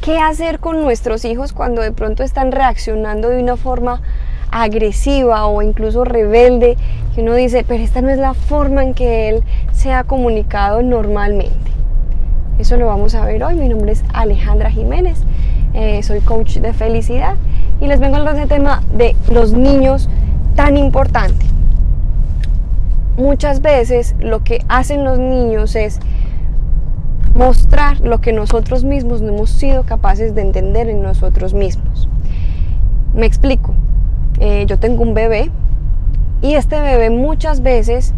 ¿Qué hacer con nuestros hijos cuando de pronto están reaccionando de una forma agresiva o incluso rebelde? Que uno dice, pero esta no es la forma en que él se ha comunicado normalmente. Eso lo vamos a ver hoy. Mi nombre es Alejandra Jiménez, soy coach de felicidad y les vengo a hablar de este tema de los niños tan importante. Muchas veces lo que hacen los niños es mostrar lo que nosotros mismos no hemos sido capaces de entender en nosotros mismos. Me explico. Yo tengo un bebé y este bebé muchas veces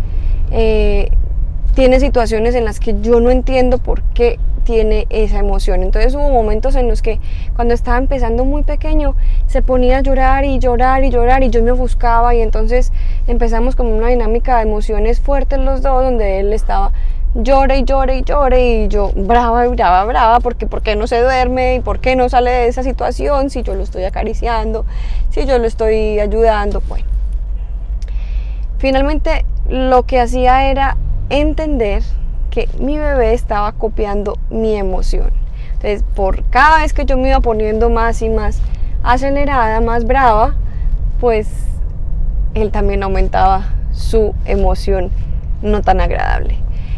tiene situaciones en las que yo no entiendo por qué tiene esa emoción. Entonces hubo momentos en los que cuando estaba empezando muy pequeño se ponía a llorar y llorar y llorar y yo me ofuscaba, y entonces empezamos como una dinámica de emociones fuertes los dos, donde él estaba llore y llore y llore y yo brava porque ¿por qué no se duerme? ¿Y por qué no sale de esa situación? Si yo lo estoy acariciando, si yo lo estoy ayudando. Bueno, finalmente lo que hacía era entender que mi bebé estaba copiando mi emoción. Entonces, por cada vez que yo me iba poniendo más y más acelerada, más brava, pues él también aumentaba su emoción no tan agradable.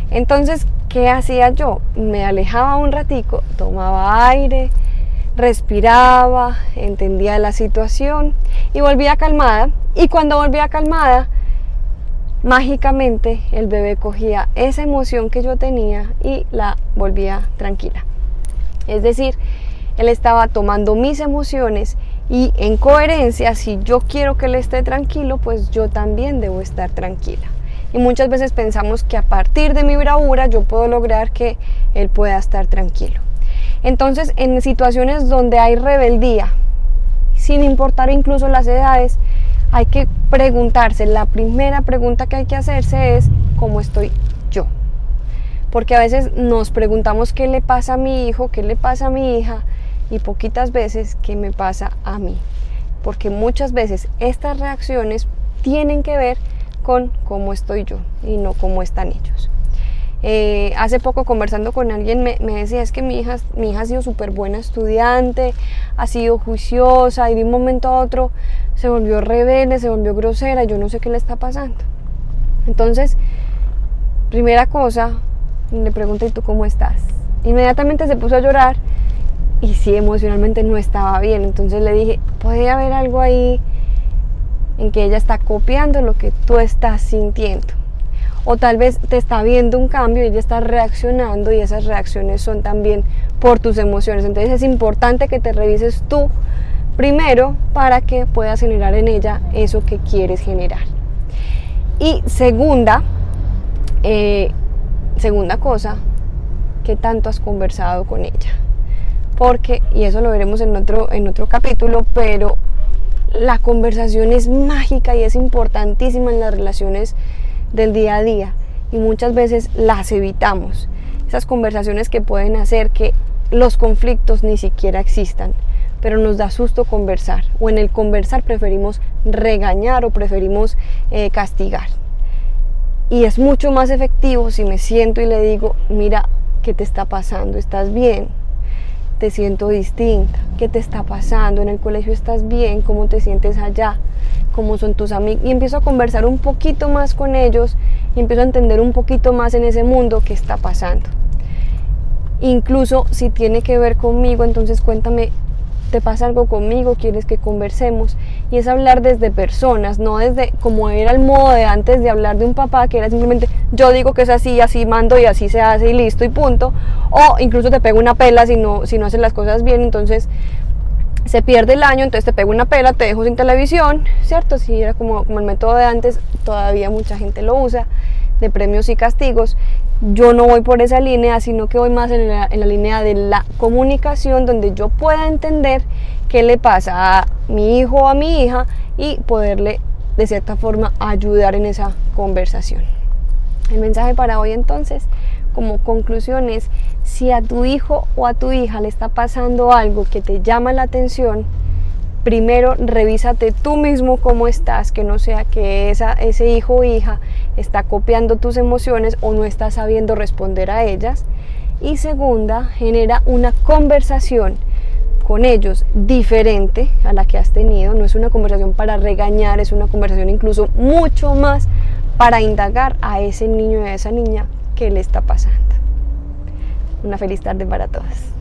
Entonces, ¿qué hacía yo? Me alejaba un ratico, tomaba aire, respiraba, entendía la situación y volvía calmada. Y cuando volvía calmada, mágicamente el bebé cogía esa emoción que yo tenía y la volvía tranquila. Es decir, él estaba tomando mis emociones y en coherencia, si yo quiero que él esté tranquilo, pues yo también debo estar tranquila. Y muchas veces pensamos que a partir de mi bravura yo puedo lograr que él pueda estar tranquilo. Entonces, en situaciones donde hay rebeldía, sin importar incluso las edades, hay que preguntarse, la primera pregunta que hay que hacerse es, ¿cómo estoy yo? Porque a veces nos preguntamos qué le pasa a mi hijo, qué le pasa a mi hija, y poquitas veces qué me pasa a mí. Porque muchas veces estas reacciones tienen que ver con cómo estoy yo y no cómo están ellos. Hace poco conversando con alguien me decía, es que mi hija ha sido súper buena estudiante, ha sido juiciosa y de un momento a otro se volvió rebelde, se volvió grosera, yo no sé qué le está pasando. Entonces, primera cosa, le pregunté, ¿y tú cómo estás? Inmediatamente se puso a llorar y sí, emocionalmente no estaba bien. Entonces le dije, ¿puede haber algo ahí en que ella está copiando lo que tú estás sintiendo? O tal vez te está viendo un cambio y ella está reaccionando, y esas reacciones son también por tus emociones. Entonces es importante que te revises tú primero para que puedas generar en ella eso que quieres generar. Y segunda cosa, ¿qué tanto has conversado con ella? Porque, y eso lo veremos en otro capítulo, pero la conversación es mágica y es importantísima en las relaciones del día a día, y muchas veces las evitamos. Esas conversaciones que pueden hacer que los conflictos ni siquiera existan, pero nos da susto conversar, o en el conversar preferimos regañar o preferimos castigar. Y es mucho más efectivo si me siento y le digo, mira, ¿qué te está pasando? ¿Estás bien? Te siento distinta. ¿Qué te está pasando? ¿En el colegio estás bien? ¿Cómo te sientes allá? ¿Cómo son tus amigos? Y empiezo a conversar un poquito más con ellos y empiezo a entender un poquito más en ese mundo qué está pasando. Incluso si tiene que ver conmigo, entonces cuéntame, ¿te pasa algo conmigo? ¿Quieres que conversemos? Y es hablar desde personas, no desde como era el modo de antes de hablar de un papá, que era simplemente yo digo que es así, así mando y así se hace y listo y punto. O incluso te pego una pela si no haces las cosas bien, entonces se pierde el año, entonces te pego una pela, te dejo sin televisión, ¿cierto? Si era como el método de antes, todavía mucha gente lo usa, de premios y castigos. Yo no voy por esa línea, sino que voy más en la línea de la comunicación, donde yo pueda entender qué le pasa a mi hijo o a mi hija y poderle de cierta forma ayudar en esa conversación. El mensaje para hoy entonces, como conclusión, es: si a tu hijo o a tu hija le está pasando algo que te llama la atención, primero revísate tú mismo cómo estás, que no sea que ese hijo o hija está copiando tus emociones o no está sabiendo responder a ellas. Y segunda, genera una conversación con ellos diferente a la que has tenido. No es una conversación para regañar, es una conversación incluso mucho más para indagar a ese niño y a esa niña qué le está pasando. Una feliz tarde para todos.